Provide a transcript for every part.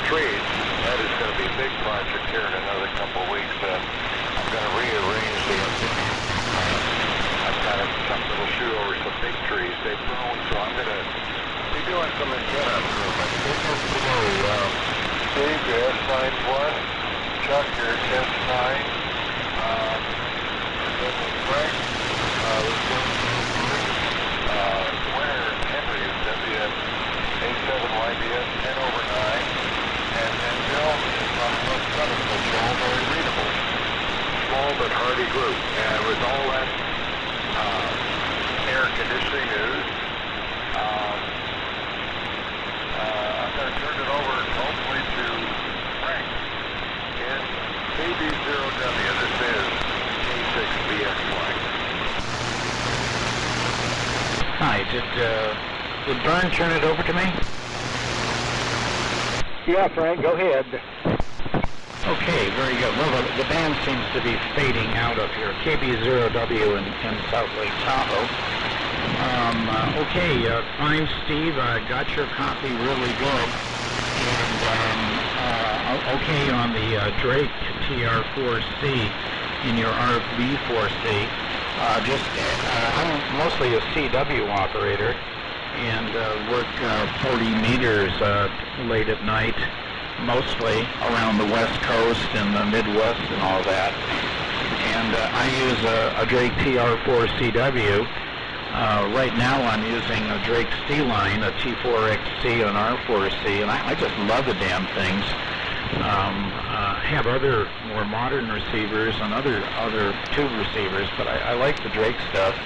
trees. That is going to be a big project here in another couple of weeks. I'm going to rearrange the I've got to chop little shoe over some big trees. They've grown, so I'm going to be doing some antenna improvement. This is below. Steve, your S91. Chuck, your S9. This is Frank. Winner Henry is WA7YBS Net over 9. And then Bill is on the southern patrol, very readable. Small but hardy group. And with all that air conditioning news, I'm going to turn it over hopefully to Frank in KB0W. This is K6BXY. Hi, did Vern turn it over to me? Yeah, Frank, go ahead. Okay, very good. Well, the band seems to be fading out up here. KB0W in South Lake Tahoe. Okay, fine, Steve. I got your copy really good. And, okay on the Drake TR4C in your RV4C. I'm mostly a CW operator and work 40 meters late at night, mostly around the West Coast and the Midwest and all that. And I use a Drake TR4CW. Right now I'm using a Drake C-Line, a T4XC on R4C, and I just love the damn things. Have other more modern receivers and other tube receivers, but I like the Drake stuff.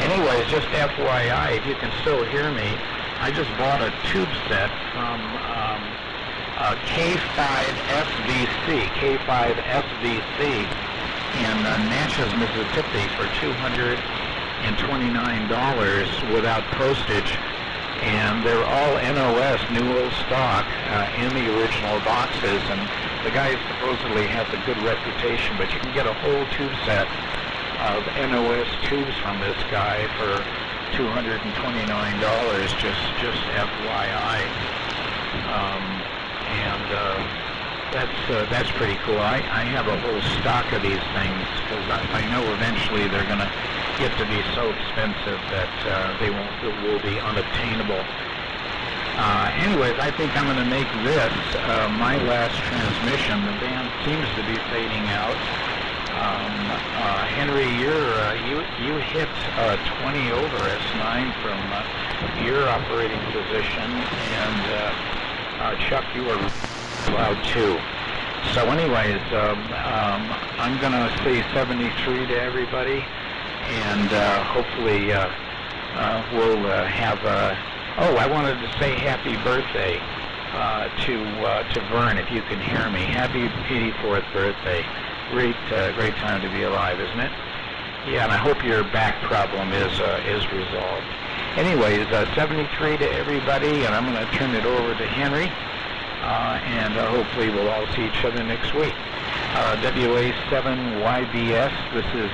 Anyways, just FYI, if you can still hear me, I just bought a tube set from K5SVC in Natchez, Mississippi for $229 without postage. And they're all NOS, new old stock, in the original boxes, and the guy supposedly has a good reputation, but you can get a whole tube set of NOS tubes from this guy for $229, just FYI. That's pretty cool. I have a whole stock of these things, because I know eventually they're going to get to be so expensive that it will be unobtainable. Anyways, I think I'm going to make this my last transmission. The band seems to be fading out. Henry, you hit 20 over S9 from your operating position, and Chuck, you are loud too. So anyways, I'm going to say 73 to everybody. And hopefully we'll have I wanted to say happy birthday to Vern, if you can hear me. Happy 84th birthday. Great time to be alive, isn't it? Yeah, and I hope your back problem is resolved. Anyways, 73 to everybody, and I'm going to turn it over to Henry, and hopefully we'll all see each other next week. WA7YBS, this is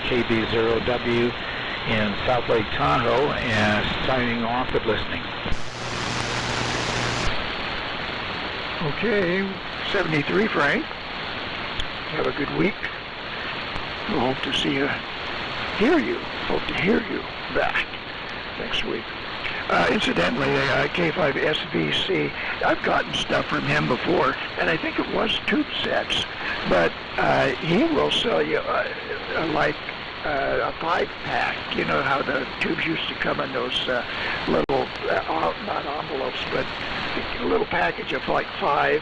KB0W in South Lake Tahoe, and signing off and listening. Okay, 73, Frank. Have a good week. We'll hope to see you, hear you back next week. Incidentally, K5SVC, I've gotten stuff from him before, and I think it was tube sets, but he will sell you like a 5-pack. You know how the tubes used to come in those little, not envelopes, but a little package of like 5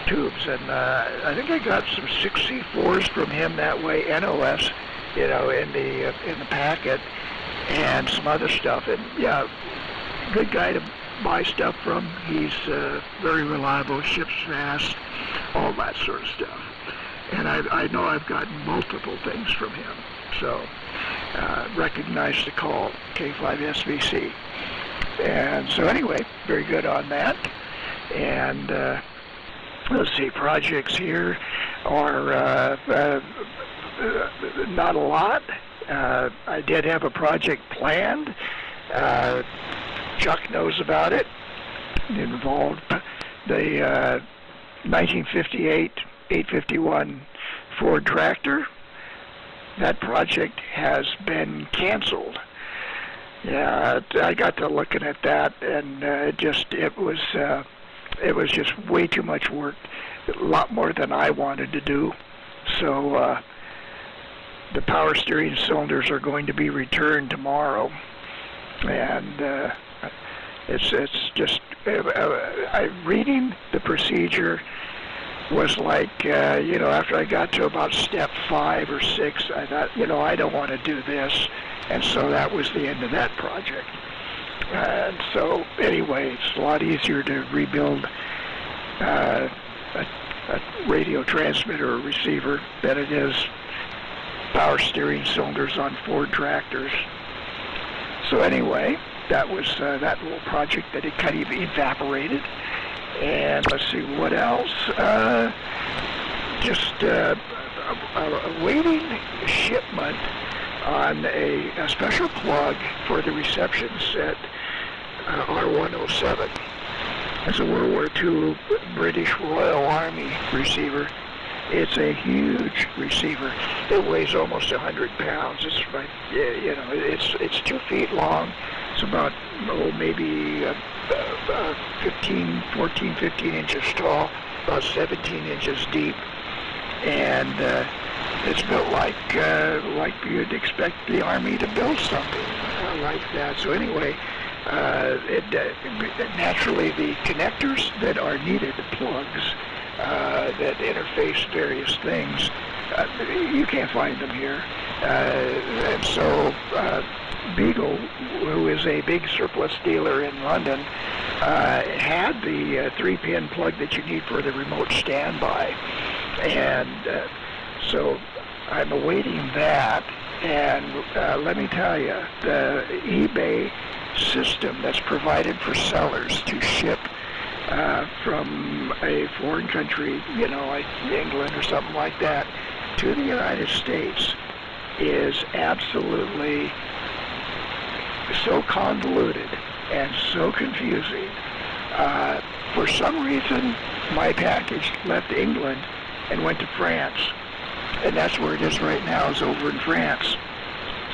tubes, and I think I got some 6C4s from him that way, NOS, in the packet, and some other stuff. And yeah, good guy to buy stuff from. He's very reliable, ships fast, all that sort of stuff. And I know I've gotten multiple things from him. So recognize the call, K5SVC. And so anyway, very good on that. And let's see, projects here are not a lot. I did have a project planned. Chuck knows about it. It involved the 1958 851 Ford tractor. That project has been canceled. Yeah, I got to looking at that, and it was just way too much work, a lot more than I wanted to do. So the power steering cylinders are going to be returned tomorrow, and it's just reading the procedure was like, after I got to about step 5 or 6, I thought, I don't want to do this. And so that was the end of that project. And so anyway, it's a lot easier to rebuild a radio transmitter or receiver than it is power steering cylinders on Ford tractors. So anyway, that was that little project that it kind of evaporated. And let's see what else. Just awaiting shipment on a special plug for the reception set R107. It's a World War II British Royal Army receiver. It's a huge receiver. It weighs almost 100 pounds. It's like, it's 2 feet long. It's about maybe 15 inches tall, about 17 inches deep, and it's built like you'd expect the Army to build something like that. So anyway, naturally the connectors that are needed, the plugs that interface various things, you can't find them here, and so Beagle, who is a big surplus dealer in London, had the 3-pin plug that you need for the remote standby, and so I'm awaiting that. And let me tell you, the eBay system that's provided for sellers to ship from a foreign country, like England or something like that, to the United States is absolutely so convoluted and so confusing. For some reason, my package left England and went to France, and that's where it is right now, is over in France.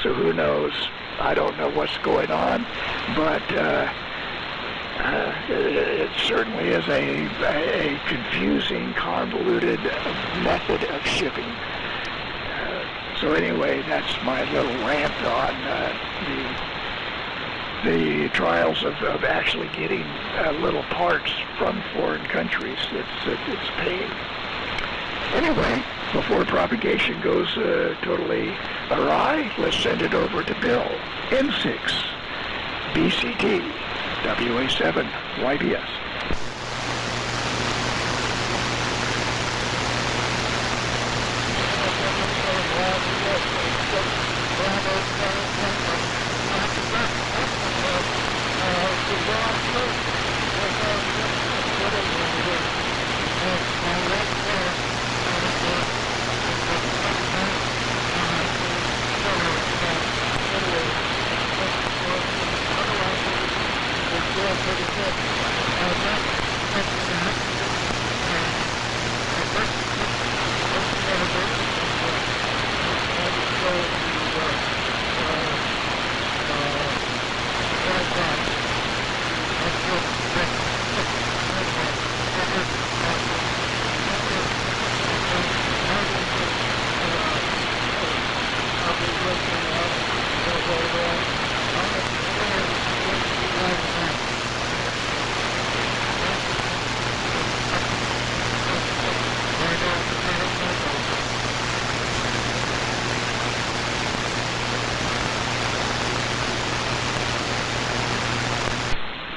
So who knows? I don't know what's going on, but it certainly is a confusing, convoluted method of shipping. So anyway, that's my little rant on the trials of actually getting little parts from foreign countries. It's pain. Anyway, before propagation goes totally awry, let's send it over to Bill. N6 BCT WA7YBS.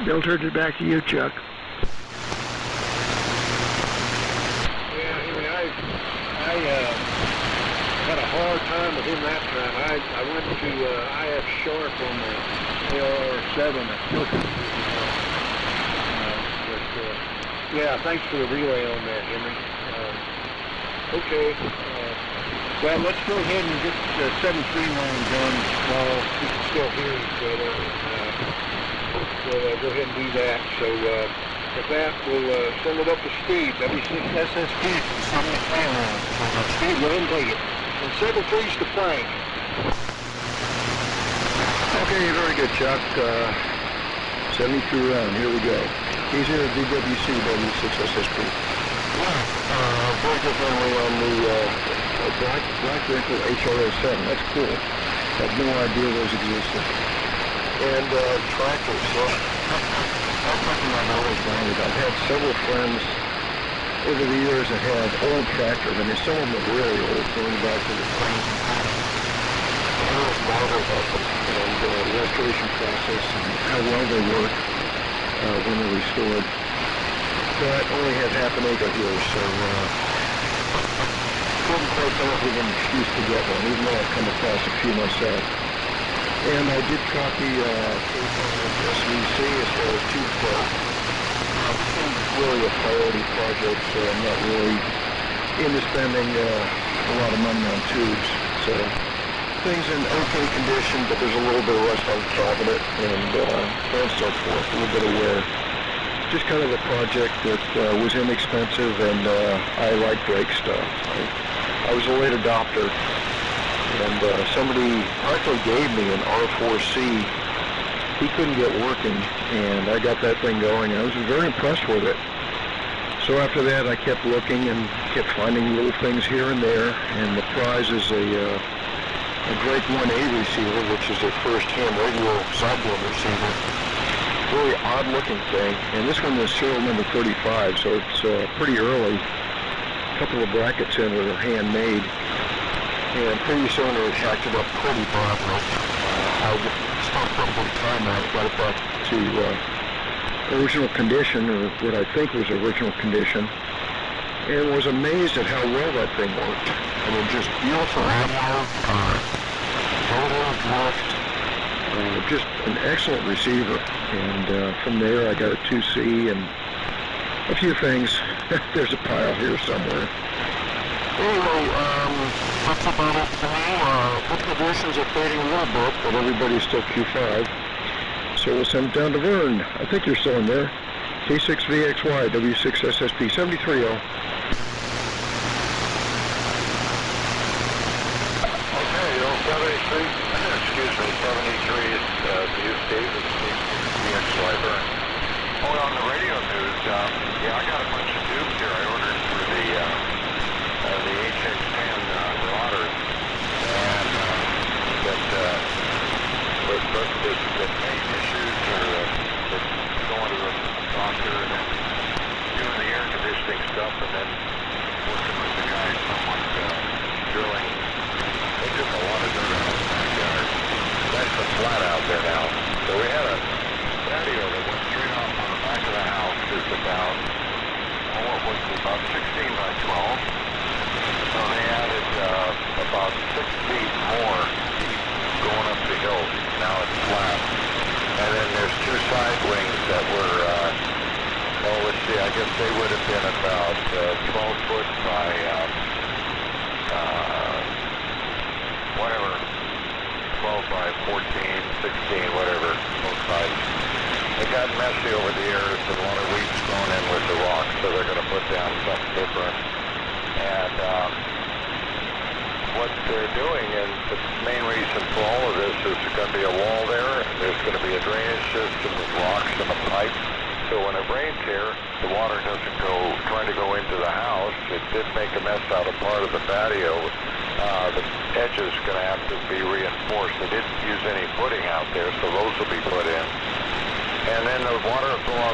Bill, turn it back to you, Chuck. Yeah, anyway, I had a hard time with him that time. I went to IF Sharp on the AR7 at Filter. Yeah, thanks for the relay on that, Henry. Okay. Well, let's go ahead and get the 7-3 line done while we can still hear each other. We'll go ahead and do that. So If that will send it up to Steve, WA7YBS Net. Steve, go ahead and take it. And several trees to Frank. Okay, very good, Chuck. 73 round, here we go. He's here at DWC, W6SSP. Very good memory on the Black Vehicle HRO7. That's cool. Had no idea those existed. And tractors. That's something I've always wanted. I've had several friends over the years that had old tractors. I mean, some of them are really old, going back to the 20s. I always marvel about them and the restoration process and how well they work when they're restored. But only had half an acre here, so couldn't quite come up with an excuse to get one, even though I've come across a few myself. And I did copy SVC as far as tube flow. This isn't really a priority project, so I'm not really into spending a lot of money on tubes. So things in okay condition, but there's a little bit of rust on the cabinet and so forth, a little bit of wear. Just kind of a project that was inexpensive, and I like brake stuff. I was a late adopter, and somebody actually gave me an R4C. He couldn't get working, and I got that thing going, and I was very impressed with it. So after that, I kept looking and kept finding little things here and there, and the prize is a Drake 1A receiver, which is a first ham radial sideboard receiver. Very odd looking thing, and this one is serial number 35, so it's pretty early. A couple of brackets in it are handmade, and pretty soon it hacked it up pretty badly. I stopped up one time and I got it back to original condition, or what I think was original condition, and was amazed at how well that thing worked. I mean, just beautiful audio, total drift, just an excellent receiver. And from there I got a 2C and a few things. There's a pile here somewhere. Anyway, that's about it for me. The conditions are fading a little bit, but everybody's still Q5. So we'll send it down to Vern. I think you're still in there. K6VXY, W6SSP 730. Excuse me, 73 is to you, Steve. It's Steve VXY Burn. Oh, on the radio news, yeah, I got a bunch of tubes here I ordered for the HX10 marauders, and that main issues are going to the doctor and then doing the air conditioning stuff, and then working with the guys somewhat drilling. They took a lot of dirt out of the backyard. Nice and flat out there now. So we had a patio that went straight off on the back of the house. It's about, what was it, about 16 by 12. So they added about 6 feet more going up the hill. Now it's flat. And then there's 2 side wings that were, let's see, I guess they would have been about 12 foot by whatever, 12 by 14, 16, whatever, both sides. It got messy over the years, and a lot of weeds thrown in with the rock, so they're going to put down something different. And what they're doing, and the main reason for all of this is there's going to be a wall there, and there's going to be a drainage system with rocks and a pipe. So when it rains here, the water doesn't try to go into the house. It did make a mess out of part of the patio. The edge is going to have to be reinforced. They didn't use any footing out there, so those will be put in. And then the water flow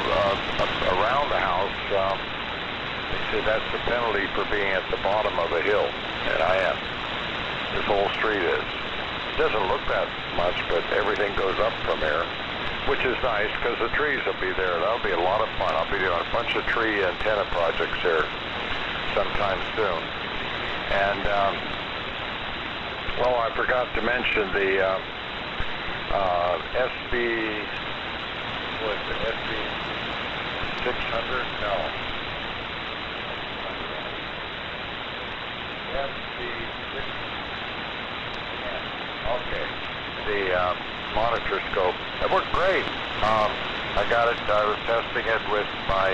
around the house, they said that's the penalty for being at the bottom of a hill, and I am. This whole street is. It doesn't look that much, but everything goes up from here, which is nice because the trees will be there. That'll be a lot of fun. I'll be doing a bunch of tree antenna projects here sometime soon. And, well, I forgot to mention the SB 600? No. SB 600. Okay. The monitor scope. It worked great. I got it. I was testing it with my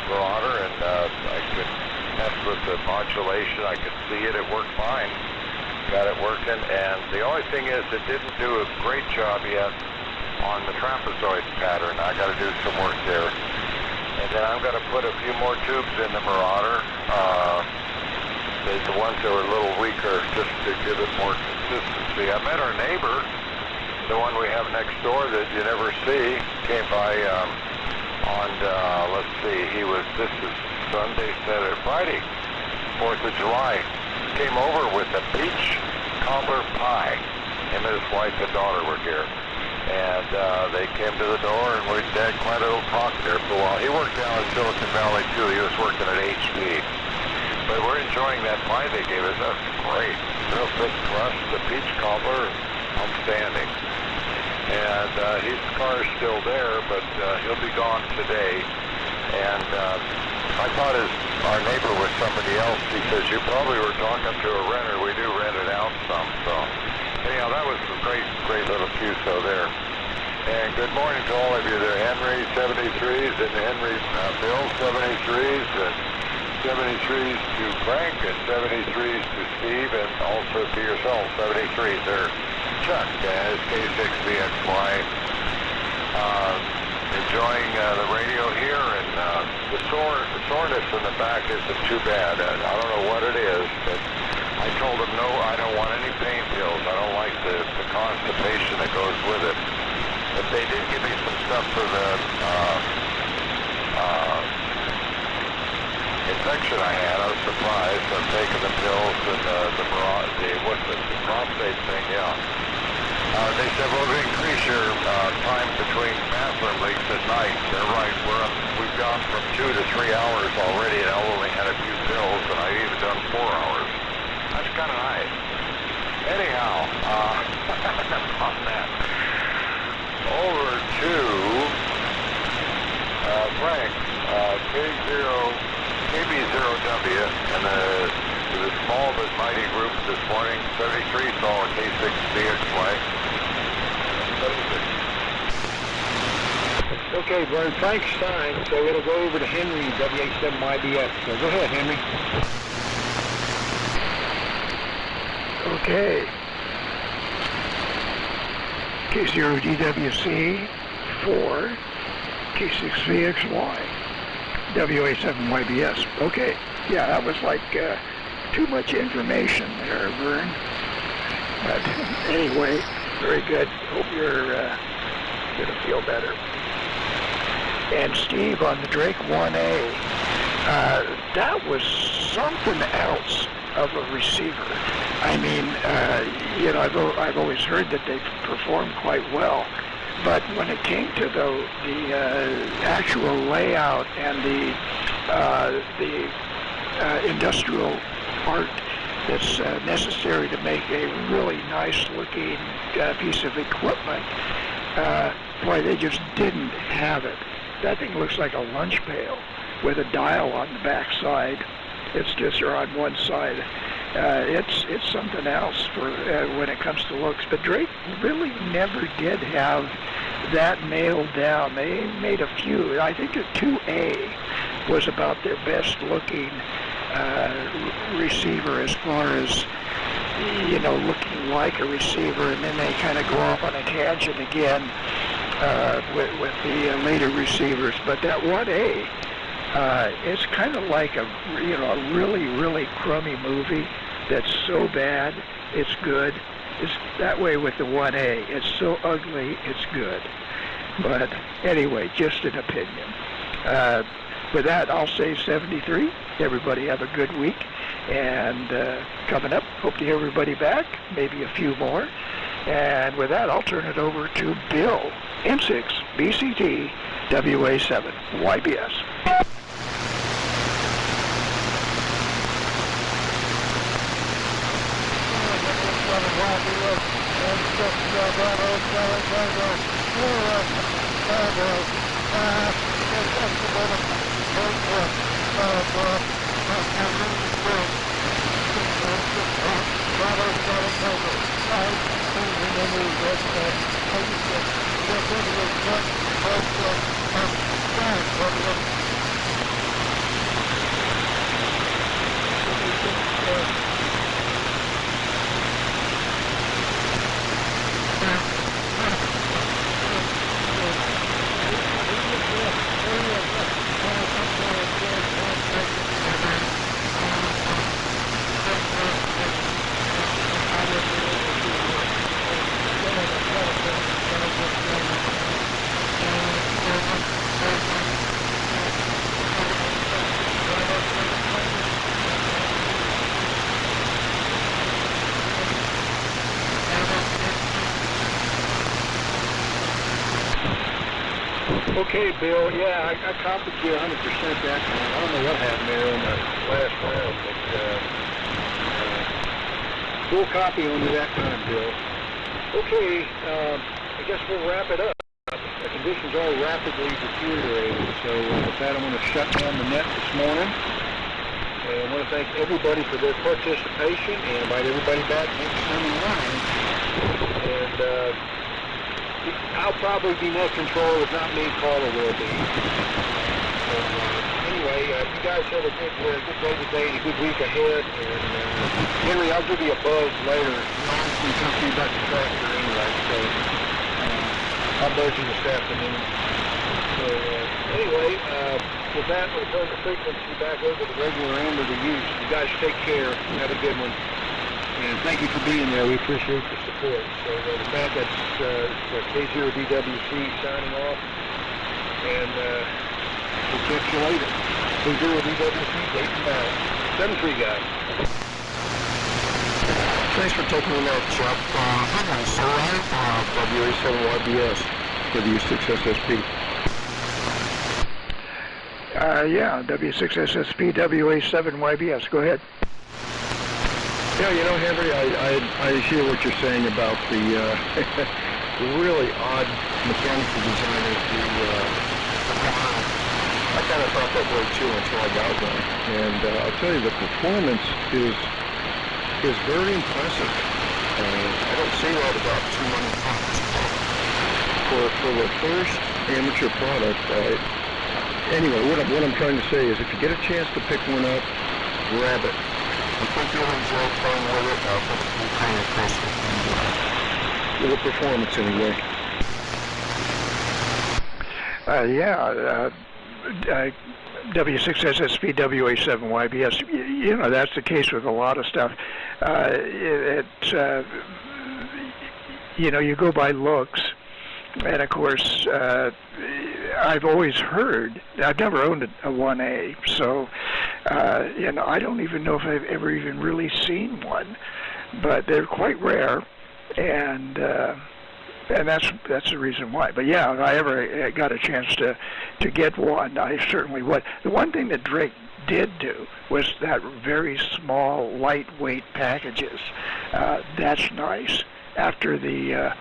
Marauder, and I could mess with the modulation. I could see it. It worked fine. Got it working. And the only thing is, it didn't do a great job yet on the trapezoid pattern. I got to do some work there. And then I'm going to put a few more tubes in the Marauder. The ones that were a little weaker, just to give it more consistency. I met our neighbor, the one we have next door that you never see, came by on, let's see, this is Sunday, Saturday, Friday, 4th of July. Came over with a peach cobbler pie. Him and his wife and daughter were here. And they came to the door, and we had quite a little talk there for a while. He worked down in Silicon Valley, too. He was working at HP. But we're enjoying that pie they gave us. That's great. Real thick crust, the peach cobbler, outstanding. And his car is still there, but he'll be gone today. And I thought our neighbor was somebody else. He says, you probably were talking to a renter. We do rent it out some. So anyhow, that was a great little QSO there. And good morning to all of you there. Henry 73s and Henry Bill 73s and 73s to Frank and 73s to Steve, and also to yourself, 73s there. Chuck, his K6VXY, enjoying the radio here, and the soreness in the back isn't too bad. I don't know what it is, but I told them, no, I don't want any pain pills. I don't like the constipation that goes with it. But they did give me some stuff for the infection I had. I was surprised. I'm taking the pills and the prostate thing, yeah. They said, well, to increase your time between bathroom leaks at night. They're right. We've gone from 2 to 3 hours already, and I only had a few pills, and I've even done 4 hours. That's kind of nice. Anyhow, on that. Over to Frank, KB0W, and the small but mighty group this morning, 73 saw a K6VXY. Okay, Vern, Frank's fine, so it'll go over to Henry, WA7YBS. So go ahead, Henry. Okay. K0DWC 4, K6VXY, WA7YBS. Okay, yeah, that was like too much information there, Vern. But anyway, very good. Hope you're going to feel better. And Steve, on the Drake 1A, that was something else of a receiver. I mean, I've always heard that they performed quite well, but when it came to the actual layout and the industrial part that's necessary to make a really nice-looking piece of equipment, boy, they just didn't have it. That thing looks like a lunch pail with a dial on the back side. It's just, or on one side. It's something else for when it comes to looks. But Drake really never did have that nailed down. They made a few. I think the 2A was about their best looking receiver as far as, looking like a receiver, and then they kind of go off on a tangent again with the later receivers. But that 1A, it's kind of like a really, really crummy movie that's so bad it's good. It's that way with the 1A. It's so ugly it's good. But anyway, just an opinion. With that, I'll say 73. Everybody have a good week. And coming up, hope to hear everybody back, maybe a few more. And with that, I'll turn it over to Bill, M6, BCT, WA7, YBS. Okay, Bill. Yeah, I copied you 100% that time. I don't know what happened there on the last round, but full copy on you that time, Bill. Okay, I guess we'll wrap it up. The conditions are rapidly deteriorating, so with that, I'm going to shut down the net this morning. And I want to thank everybody for their participation and invite everybody back next Sunday morning. And I'll probably be net control. If not me, Carla will be. So, anyway, you guys have a good day today and a good week ahead. And Henry, I'll give you a buzz later. We talk to you about the tractor anyway. So I'll buzz you this afternoon. So anyway, with that, we'll turn the frequency back over the regular end of the use. You guys take care. Have a good one. And thank you for being there. We appreciate the support. So with that, that's K0DWC signing off. And we'll catch you later. K0DWC, Dayton Valley. 7-3, guys. Thanks for taking the note, Chuck. Henry, so WA7YBS, W6SSP. Yeah, W6SSP, WA7YBS. Go ahead. Yeah, you know, Henry, I hear what you're saying about the really odd mechanical design of the I kind of thought that way too until I got one. And I'll tell you, the performance is very impressive. I don't say that about too many times. For the first amateur product, anyway, what I'm trying to say is if you get a chance to pick one up, grab it. I think you'll enjoy playing with it. I think it's kind of impressive. With the performance, anyway. W6SSP, WA7YBS. You know, that's the case with a lot of stuff. You know, you go by looks, and of course, I've always heard. I've never owned a 1A, so you know, I don't even know if I've ever even really seen one, but they're quite rare, and that's the reason why. But yeah, if I ever got a chance to get one, I certainly would. The one thing that Drake did do was that very small, lightweight packages. That's nice. After the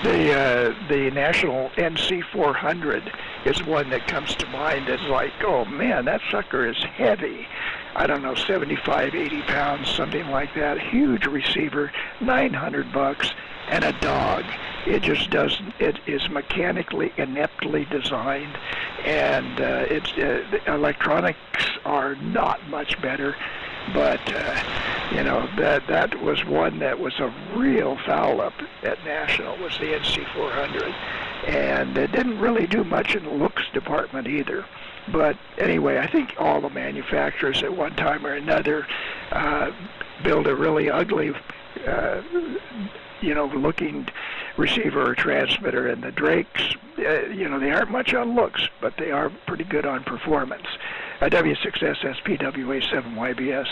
the National NC400 is one that comes to mind as like, oh man, that sucker is heavy. I don't know, 75, 80 pounds, something like that. Huge receiver, $900, and a dog. It just doesn't. It is mechanically ineptly designed, and the electronics are not much better. But you know, that was one that was a real foul up at National, was the NC400, and it didn't really do much in the looks department either. But anyway, I think all the manufacturers at one time or another build a really ugly, you know, looking receiver or transmitter, and the Drakes, you know, they aren't much on looks, but they are pretty good on performance. W6SSP, WA7YBS.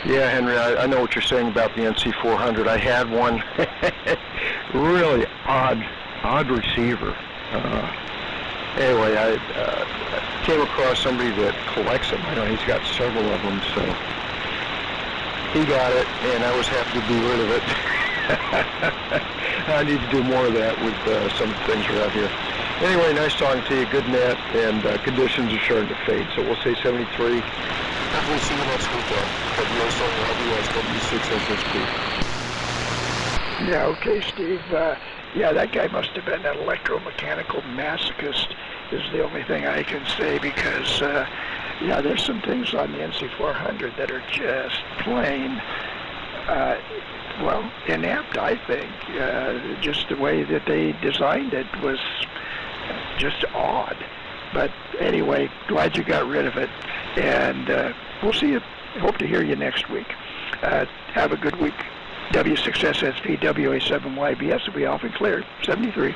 Yeah, Henry, I know what you're saying about the NC400. I had one. Really odd receiver. Anyway, I came across somebody that collects them. I know he's got several of them, so he got it, and I was happy to be rid of it. I need to do more of that with some things around here. Anyway, nice talking to you. Good net, and conditions are starting to fade, so we'll say 73. Definitely see you next weekend. WA7YBS, W6SSP. Yeah, okay, Steve. Yeah, that guy must have been an electromechanical masochist is the only thing I can say because, yeah, there's some things on the NC400 that are just plain, well, inept, I think. Just the way that they designed it was just odd. But anyway, glad you got rid of it. And we'll see you. Hope to hear you next week. Have a good week. W6SSP WA7YBS will be off and clear. 73.